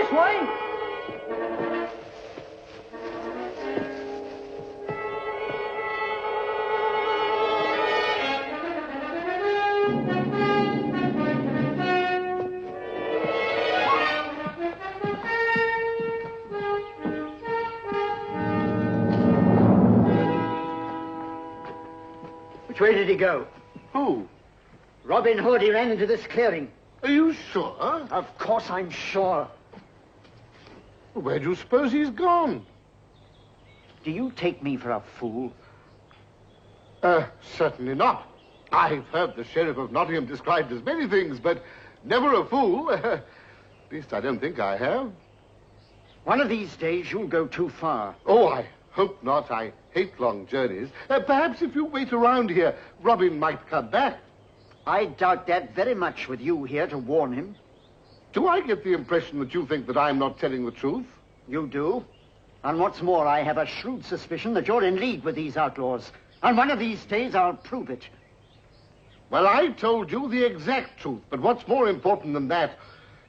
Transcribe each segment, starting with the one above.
This way! Which way did he go? Who? Robin Hood, he ran into this clearing. Are you sure? Of course I'm sure. Where do you suppose he's gone? Do you take me for a fool? Certainly not. I've heard the Sheriff of Nottingham described as many things, but never a fool. At least I don't think I have. One of these days you'll go too far. Oh, I hope not. I hate long journeys. Perhaps if you wait around here, Robin might come back. I doubt that very much with you here to warn him. Do I get the impression that you think that I'm not telling the truth? You do. And what's more, I have a shrewd suspicion that you're in league with these outlaws. And one of these days I'll prove it. Well, I told you the exact truth, but what's more important than that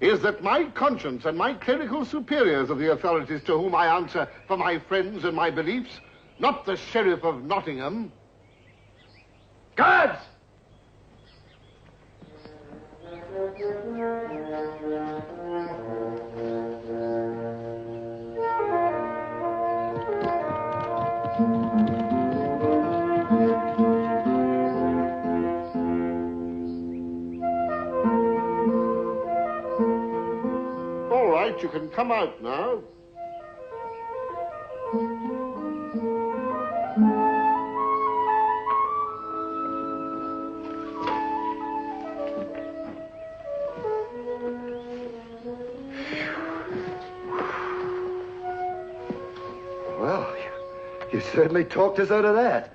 is that my conscience and my clerical superiors are the authorities to whom I answer for my friends and my beliefs, not the Sheriff of Nottingham. Guards! All right, you can come out now. Well, you certainly talked us out of that.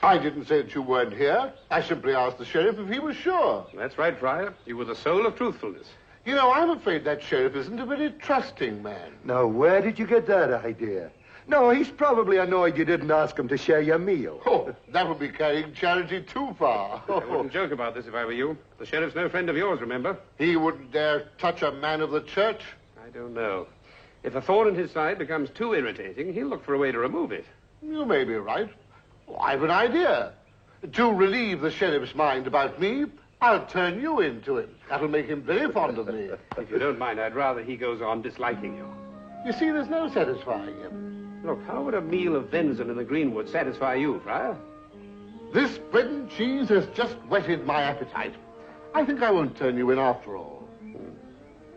I didn't say that you weren't here. I simply asked the sheriff if he was sure. That's right, Friar. You were the soul of truthfulness. You know, I'm afraid that sheriff isn't a very trusting man. Now, where did you get that idea? No, he's probably annoyed you didn't ask him to share your meal. Oh, that would be carrying charity too far. I wouldn't joke about this if I were you. The sheriff's no friend of yours, remember? He wouldn't dare touch a man of the church. I don't know. If a thorn in his side becomes too irritating, he'll look for a way to remove it. You may be right. Oh, I've an idea. To relieve the sheriff's mind about me, I'll turn you into him. That'll make him very fond of me. If you don't mind, I'd rather he goes on disliking you. You see, there's no satisfying him. Look, how would a meal of venison in the greenwood satisfy you, Friar? This bread and cheese has just whetted my appetite. I think I won't turn you in after all.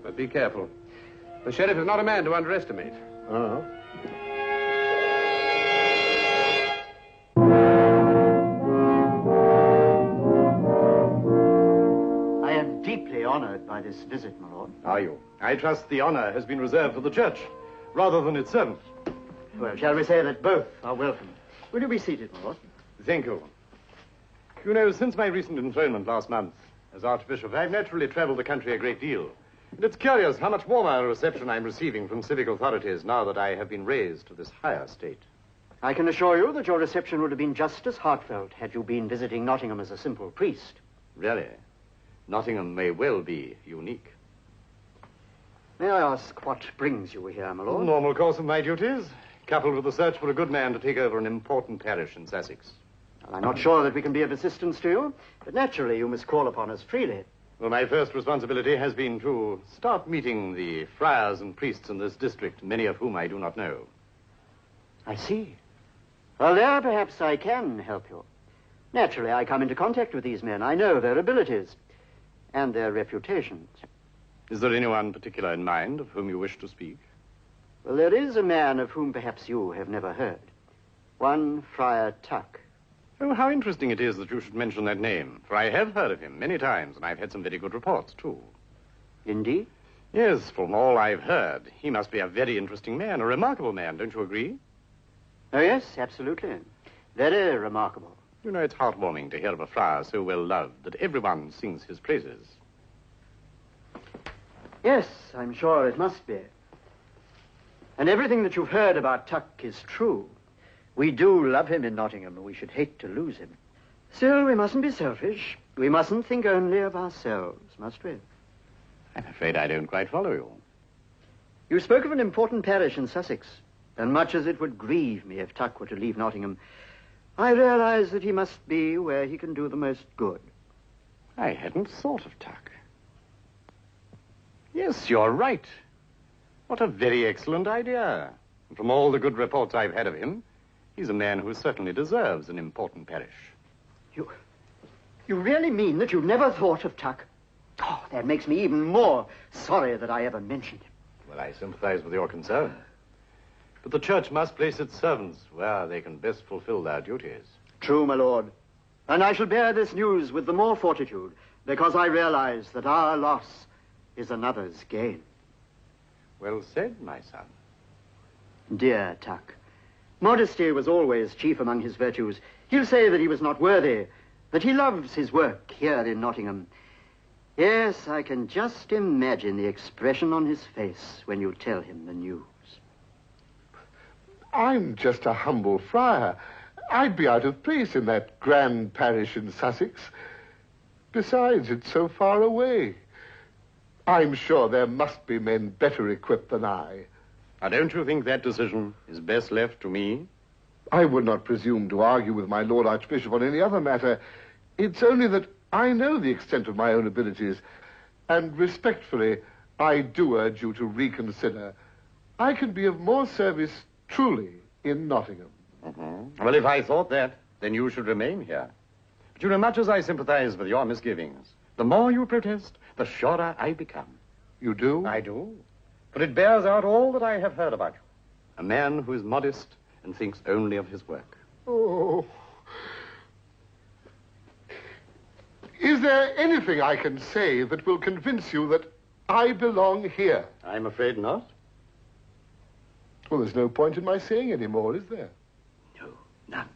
But be careful. The sheriff is not a man to underestimate. Uh-huh. I am deeply honored by this visit, my lord. Are you? I trust the honor has been reserved for the church, rather than its servants. Well, shall we say that both are welcome? Will you be seated, my lord? Thank you. You know, since my recent enthronement last month as Archbishop, I've naturally traveled the country a great deal. And it's curious how much warmer a reception I'm receiving from civic authorities now that I have been raised to this higher state. I can assure you that your reception would have been just as heartfelt had you been visiting Nottingham as a simple priest. Really? Nottingham may well be unique. May I ask what brings you here, my lord? Normal course of my duties, coupled with the search for a good man to take over an important parish in Sussex. Well, I'm not sure that we can be of assistance to you, but naturally you must call upon us freely. Well, my first responsibility has been to start meeting the friars and priests in this district, many of whom I do not know. I see. Well, there perhaps I can help you. Naturally, I come into contact with these men. I know their abilities and their reputations. Is there anyone particular in mind of whom you wish to speak? Well, there is a man of whom perhaps you have never heard. One Friar Tuck. Oh, how interesting it is that you should mention that name, for I have heard of him many times, and I've had some very good reports, too. Indeed? Yes, from all I've heard, he must be a very interesting man, a remarkable man, don't you agree? Oh, yes, absolutely. Very remarkable. You know, it's heartwarming to hear of a friar so well loved that everyone sings his praises. Yes, I'm sure it must be. And everything that you've heard about Tuck is true. We do love him in Nottingham, and we should hate to lose him. Still, we mustn't be selfish. We mustn't think only of ourselves, must we? I'm afraid I don't quite follow you. You spoke of an important parish in Sussex, and much as it would grieve me if Tuck were to leave Nottingham, I realize that he must be where he can do the most good. I hadn't thought of Tuck. Yes, you're right. What a very excellent idea. And from all the good reports I've had of him, he's a man who certainly deserves an important parish. You really mean that you never thought of Tuck? Oh, that makes me even more sorry that I ever mentioned him. Well, I sympathize with your concern. But the church must place its servants where they can best fulfill their duties. True, my lord. And I shall bear this news with the more fortitude, because I realize that our loss is another's gain. Well said, my son. Dear Tuck, modesty was always chief among his virtues. He'll say that he was not worthy, that he loves his work here in Nottingham. Yes, I can just imagine the expression on his face when you tell him the news. I'm just a humble friar. I'd be out of place in that grand parish in Sussex. Besides, it's so far away. I'm sure there must be men better equipped than I. Now, don't you think that decision is best left to me? I would not presume to argue with my Lord Archbishop on any other matter. It's only that I know the extent of my own abilities, and respectfully, I do urge you to reconsider. I can be of more service, truly, in Nottingham. Well, if I thought that, then you should remain here. But you know, much as I sympathize with your misgivings, the more you protest, the surer I become. You do? I do. For it bears out all that I have heard about you. A man who is modest and thinks only of his work. Oh. Is there anything I can say that will convince you that I belong here? I'm afraid not. Well, there's no point in my saying any more, is there? No, none.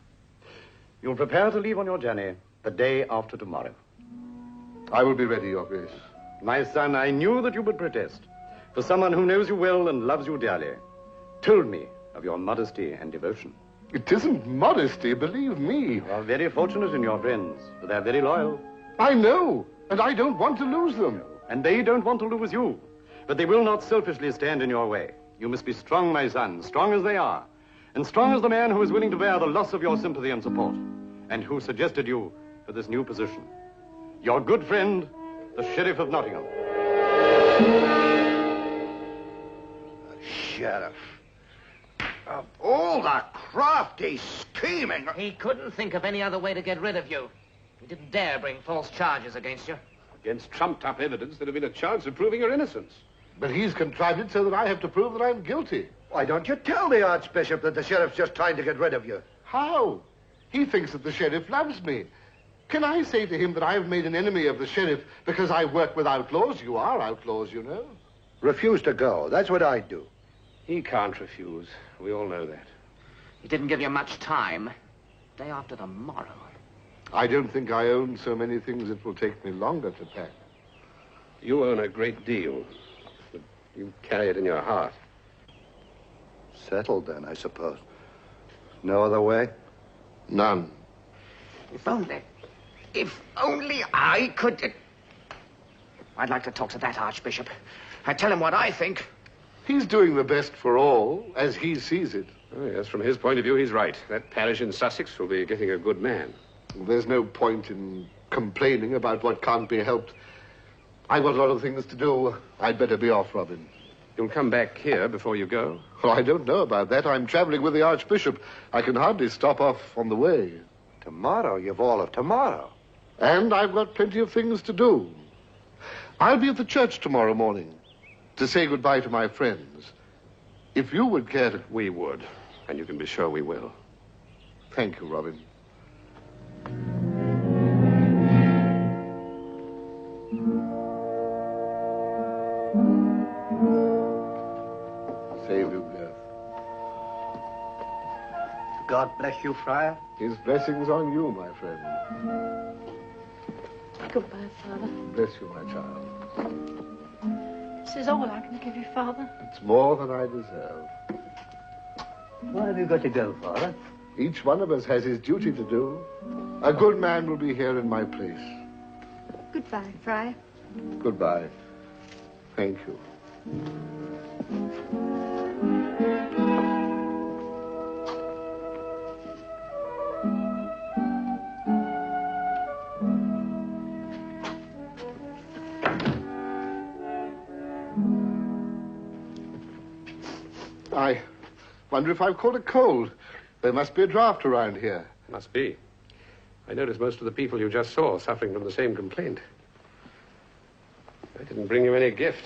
You'll prepare to leave on your journey the day after tomorrow. I will be ready, Your Grace. My son, I knew that you would protest. For someone who knows you well and loves you dearly, told me of your modesty and devotion. It isn't modesty, believe me. You are very fortunate in your friends, for they're very loyal. I know, and I don't want to lose them. And they don't want to lose you. But they will not selfishly stand in your way. You must be strong, my son, strong as they are. And strong as the man who is willing to bear the loss of your sympathy and support. And who suggested you for this new position. Your good friend, the Sheriff of Nottingham. Sheriff. Of all the crafty scheming... He couldn't think of any other way to get rid of you. He didn't dare bring false charges against you. Against trumped-up evidence, there'd have been a chance of proving your innocence. But he's contrived it so that I have to prove that I'm guilty. Why don't you tell the Archbishop that the Sheriff's just trying to get rid of you? How? He thinks that the Sheriff loves me. Can I say to him that I've made an enemy of the Sheriff because I work with outlaws? You are outlaws, you know. Refuse to go. That's what I'd do. He can't refuse. We all know that. He didn't give you much time. Day after tomorrow. I don't think I own so many things it will take me longer to pack. You own a great deal, but you carry it in your heart. Settled then, I suppose. No other way? None. If only I could... I'd like to talk to that Archbishop. I'd tell him what I think. He's doing the best for all, as he sees it. Oh, yes, from his point of view, he's right. That parish in Sussex will be getting a good man. There's no point in complaining about what can't be helped. I've got a lot of things to do. I'd better be off, Robin. You'll come back here before you go? Well, I don't know about that. I'm traveling with the Archbishop. I can hardly stop off on the way. Tomorrow? You've all of tomorrow. And I've got plenty of things to do. I'll be at the church tomorrow morning to say goodbye to my friends. If you would care to... We would, and you can be sure we will. Thank you, Robin. Save you, Beth. God bless you, Friar. His blessings on you, my friend. Goodbye, Father. Bless you, my child. This is all I can give you, Father. It's more than I deserve. Why have you got to go, Father? Each one of us has his duty to do. A good man will be here in my place. Goodbye, Friar. Goodbye. Thank you. I wonder if I've caught a cold. There must be a draft around here. Must be. I noticed most of the people you just saw suffering from the same complaint. I didn't bring you any gift.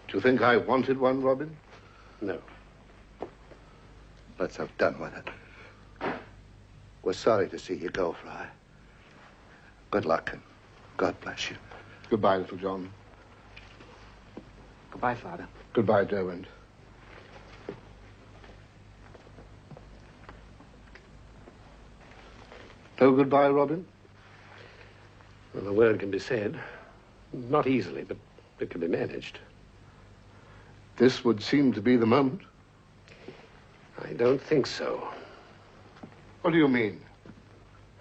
Do you think I wanted one, Robin? No. Let's have done with it. We're sorry to see you go, Fry. Good luck and God bless you. Goodbye, little John. Goodbye, Father. Goodbye, Derwent. No goodbye, Robin? Well, the word can be said. Not easily, but it can be managed. This would seem to be the moment. I don't think so. What do you mean?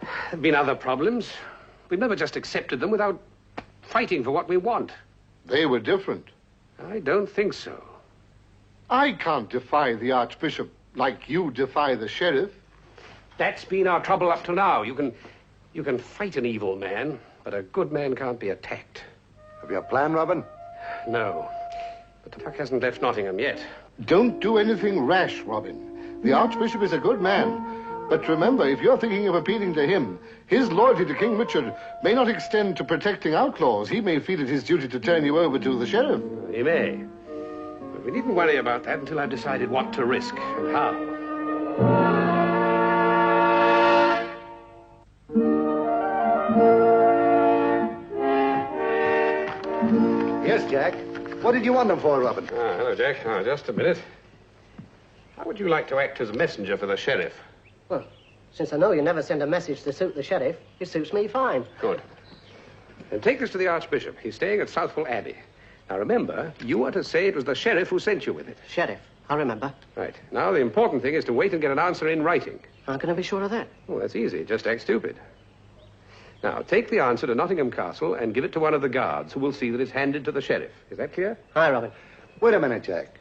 There have been other problems. We've never just accepted them without fighting for what we want. They were different. I don't think so. I can't defy the Archbishop like you defy the sheriff. That's been our trouble up to now. You can fight an evil man, but a good man can't be attacked. Have you a plan, Robin? No. But Tuck hasn't left Nottingham yet. Don't do anything rash, Robin. The Archbishop is a good man. But remember, if you're thinking of appealing to him, his loyalty to King Richard may not extend to protecting outlaws. He may feel it his duty to turn you over to the sheriff. He may. But we needn't worry about that until I've decided what to risk and how. Yes, Jack. What did you want them for, Robin? Hello, Jack. Just a minute. How would you like to act as messenger for the sheriff? Well, since I know you never send a message to suit the sheriff, it suits me fine. Good. And take this to the Archbishop. He's staying at Southwell Abbey. Now, remember, you are to say it was the sheriff who sent you with it. Sheriff, I'll remember. Right. Now, the important thing is to wait and get an answer in writing. How can I be sure of that? Oh, that's easy. Just act stupid. Now, take the answer to Nottingham Castle and give it to one of the guards who will see that it's handed to the sheriff. Is that clear? Aye, Robin. Wait a minute, Jack.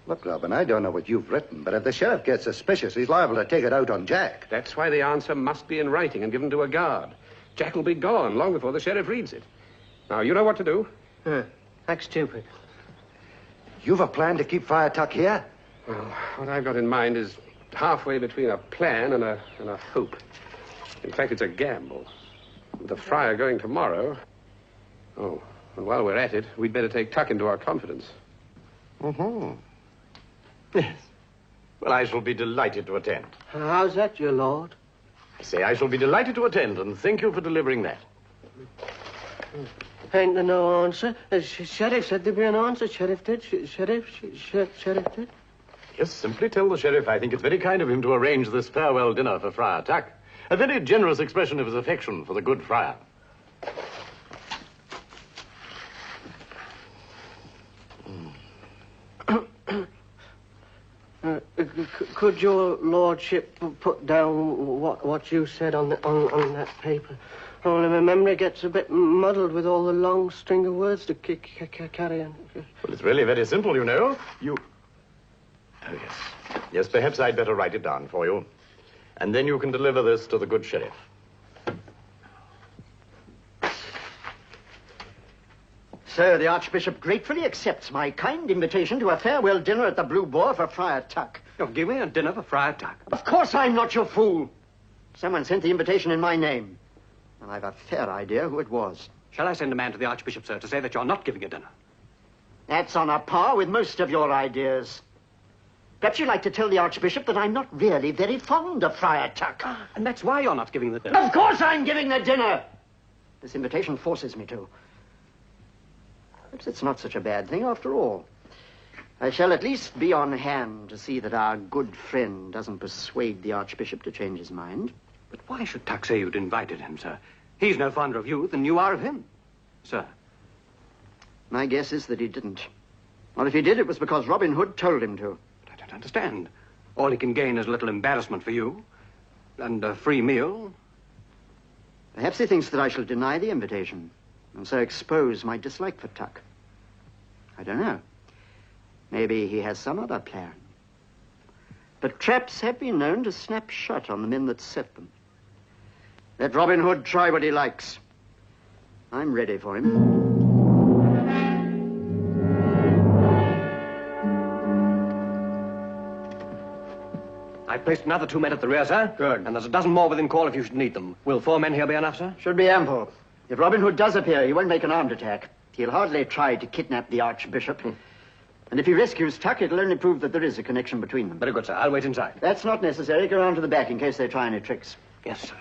Look, Robin, I don't know what you've written, but if the sheriff gets suspicious, he's liable to take it out on Jack. That's why the answer must be in writing and given to a guard. Jack will be gone long before the sheriff reads it. Now, you know what to do. Act stupid. You've a plan to keep Friar Tuck here? Well, what I've got in mind is halfway between a plan and a hope. In fact, it's a gamble. With the friar going tomorrow... Oh, and while we're at it, we'd better take Tuck into our confidence. Yes. Well, I shall be delighted to attend. How's that, your lord? I say I shall be delighted to attend, and thank you for delivering that. Ain't there no answer? Sheriff said there'd be an answer. Sheriff did. Sheriff did. Yes, simply tell the sheriff I think it's very kind of him to arrange this farewell dinner for Friar Tuck. A very generous expression of his affection for the good friar. Could your lordship put down what you said on that paper? Only my memory gets a bit muddled with all the long string of words to carry on. Well, it's really very simple, you know. Oh, yes. Yes, perhaps I'd better write it down for you. And then you can deliver this to the good sheriff. Sir, the Archbishop gratefully accepts my kind invitation to a farewell dinner at the Blue Boar for Friar Tuck. You're giving a dinner for Friar Tuck? Of course I'm not your fool. Someone sent the invitation in my name. And I've a fair idea who it was. Shall I send a man to the Archbishop, sir, to say that you're not giving a dinner? That's on a par with most of your ideas. Perhaps you'd like to tell the Archbishop that I'm not really very fond of Friar Tuck. And that's why you're not giving the dinner. Of course I'm giving the dinner! This invitation forces me to. Perhaps it's not such a bad thing after all. I shall at least be on hand to see that our good friend doesn't persuade the Archbishop to change his mind. But why should Tuck say you'd invited him, sir? He's no fonder of you than you are of him, sir. My guess is that he didn't. Or if he did, it was because Robin Hood told him to. But I don't understand. All he can gain is a little embarrassment for you. And a free meal. Perhaps he thinks that I shall deny the invitation, and so expose my dislike for Tuck. I don't know. Maybe he has some other plan. But traps have been known to snap shut on the men that set them. Let Robin Hood try what he likes. I'm ready for him. I've placed another 2 men at the rear, sir. Good. And there's a dozen more within call if you should need them. Will 4 men here be enough, sir? Should be ample. If Robin Hood does appear, he won't make an armed attack. He'll hardly try to kidnap the Archbishop. And if he rescues Tuck, it'll only prove that there is a connection between them. Very good, sir. I'll wait inside. That's not necessary. Go round to the back in case they try any tricks. Yes, sir.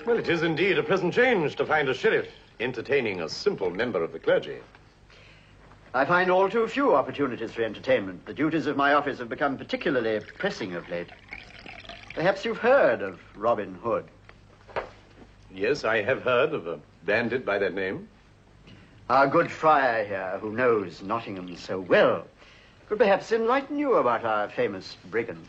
Well, it is indeed a pleasant change to find a sheriff entertaining a simple member of the clergy. I find all too few opportunities for entertainment. The duties of my office have become particularly pressing of late. Perhaps you've heard of Robin Hood. Yes, I have heard of a bandit by that name. Our good friar here, who knows Nottingham so well, could perhaps enlighten you about our famous brigand.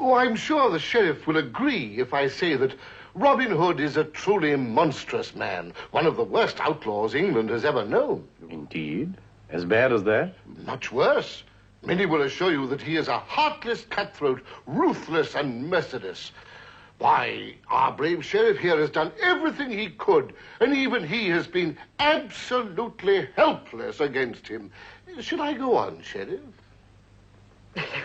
Oh, I'm sure the sheriff will agree if I say that Robin Hood is a truly monstrous man, one of the worst outlaws England has ever known. Indeed? As bad as that? Much worse. Many will assure you that he is a heartless cutthroat, ruthless and merciless. Why, our brave sheriff here has done everything he could, and even he has been absolutely helpless against him. Should I go on, Sheriff?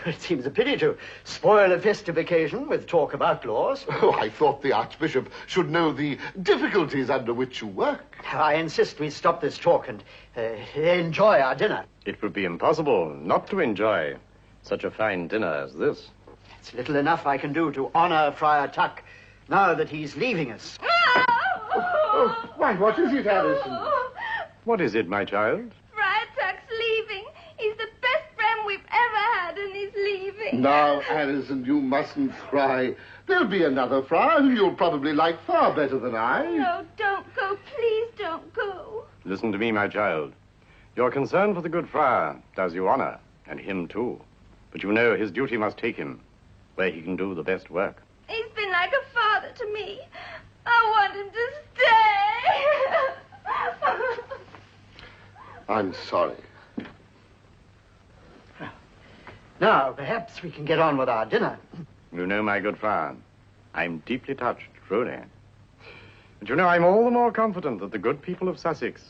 It seems a pity to spoil a festive occasion with talk of outlaws. Oh, I thought the Archbishop should know the difficulties under which you work. I insist we stop this talk and enjoy our dinner. It would be impossible not to enjoy such a fine dinner as this. It's little enough I can do to honor Friar Tuck now that he's leaving us. Oh, why, what is it, Alison? What is it, my child? Friar Tuck's leaving. He's the best friend we've ever had, and he's leaving. Now, Alison, you mustn't cry. There'll be another friar who you'll probably like far better than I. No, don't go. Please don't go. Listen to me, my child. Your concern for the good friar does you honor, and him too. But you know his duty must take him where he can do the best work. He's been like a father to me. I want him to stay. I'm sorry. Now, perhaps we can get on with our dinner. You know, my good friar, I'm deeply touched, truly. But you know, I'm all the more confident that the good people of Sussex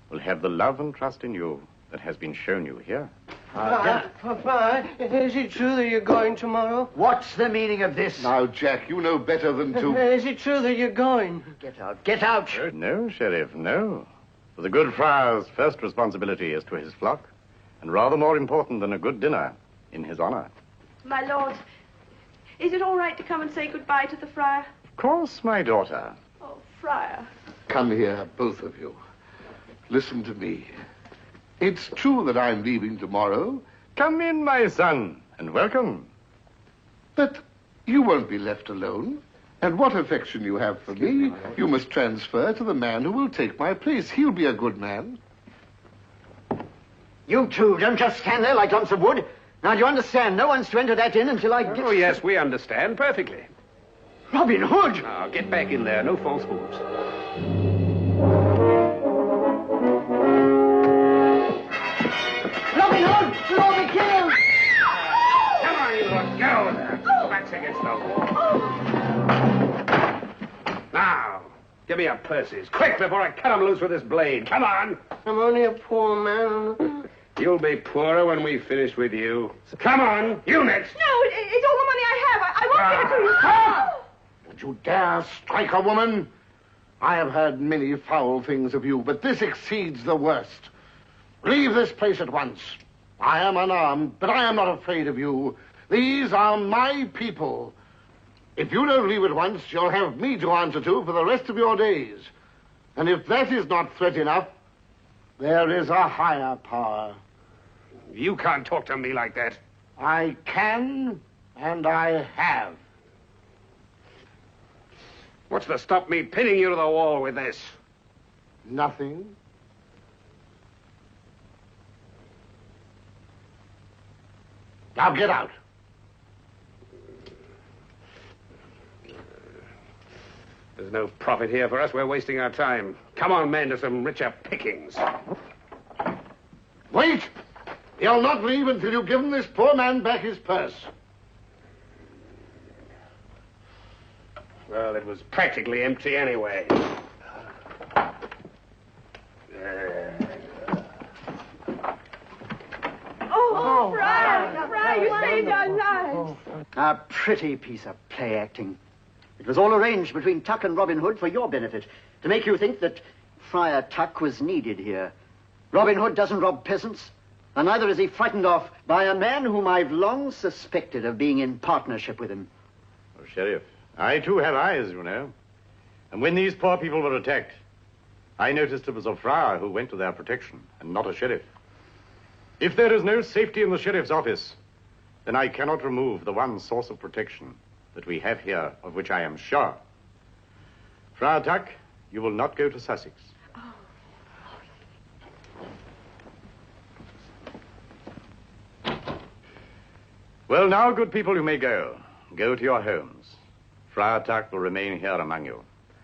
will have the love and trust in you that has been shown you here. Papa, is it true that you're going tomorrow? What's the meaning of this? Now, Jack, you know better than to... Is it true that you're going? Get out, get out. No, Sheriff, no. For the good friar's first responsibility is to his flock, and rather more important than a good dinner, in his honor. My lord, is it all right to come and say goodbye to the friar? Of course, my daughter. Oh, friar. Come here, both of you. Listen to me. It's true that I'm leaving tomorrow, Come in, my son, and welcome. but you won't be left alone. And what affection you have for me, you must transfer to the man who will take my place. He'll be a good man. You two, don't just stand there like lumps of wood. Now, do you understand? No one's to enter that inn until I get... Oh, yes, we understand perfectly. Robin Hood! Now, get back in there. No false moves. Robin Hood! We'll all be killed! Come on, you little girl there. Backs against the wall. Now, give me your purses. Quick, before I cut them loose with this blade. Come on. I'm only a poor man. You'll be poorer when we finish with you. So come on, you next. No, it's all the money I have. I won't give it to you. Stop! Don't you dare strike a woman. I have heard many foul things of you, but this exceeds the worst. Leave this place at once. I am unarmed, but I am not afraid of you. These are my people. If you don't leave at once, you'll have me to answer to for the rest of your days. And if that is not threat enough, there is a higher power. You can't talk to me like that. I can And I have. What's to stop me pinning you to the wall with this? Nothing. Now get out. There's no profit here for us. We're wasting our time. Come on, men, to some richer pickings. Wait! You'll not leave until you've given this poor man back his purse. Well, it was practically empty anyway. Oh, Fry, you saved our lives. A pretty piece of play acting. It was all arranged between Tuck and Robin Hood for your benefit, to make you think that Friar Tuck was needed here. Robin Hood doesn't rob peasants, and neither is he frightened off by a man whom I've long suspected of being in partnership with him. Oh, Sheriff, I too have eyes, you know. And when these poor people were attacked, I noticed it was a friar who went to their protection, and not a sheriff. If there is no safety in the sheriff's office, then I cannot remove the one source of protection that we have here, of which I am sure. Friar Tuck, you will not go to Sussex. Well, now, good people, you may go. Go to your homes. Friar Tuck will remain here among you.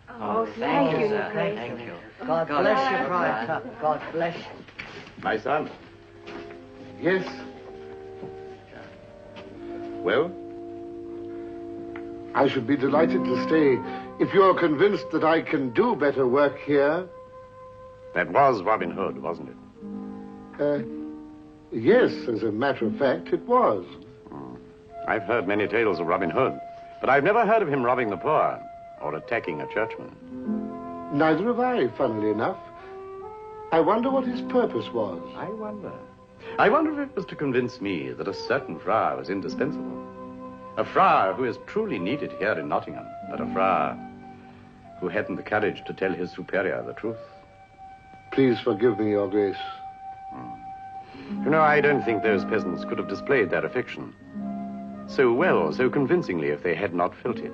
Oh, thank you, sir. Thank you. God bless you, Friar Tuck. God bless you. My son. Yes? Well? I should be delighted to stay if you're convinced that I can do better work here. That was Robin Hood, wasn't it? Yes, as a matter of fact, it was. I've heard many tales of Robin Hood, but I've never heard of him robbing the poor or attacking a churchman. Neither have I, funnily enough. I wonder what his purpose was. I wonder if it was to convince me that a certain friar was indispensable. A friar who is truly needed here in Nottingham, but a friar who hadn't the courage to tell his superior the truth. Please forgive me, Your Grace. You know, I don't think those peasants could have displayed their affection so well, so convincingly, if they had not felt it.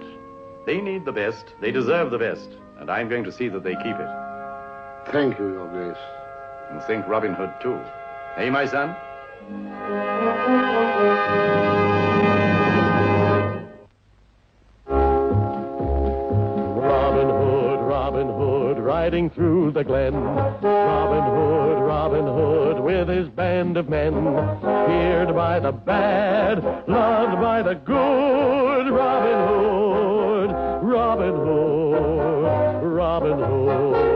They need the best, they deserve the best, and I'm going to see that they keep it. Thank you, Your Grace. And thank Robin Hood, too. Eh, my son? Robin Hood, riding through the glen. Robin Hood, with his band of men. Feared by the bad, loved by the good. Robin Hood, Robin Hood, Robin Hood.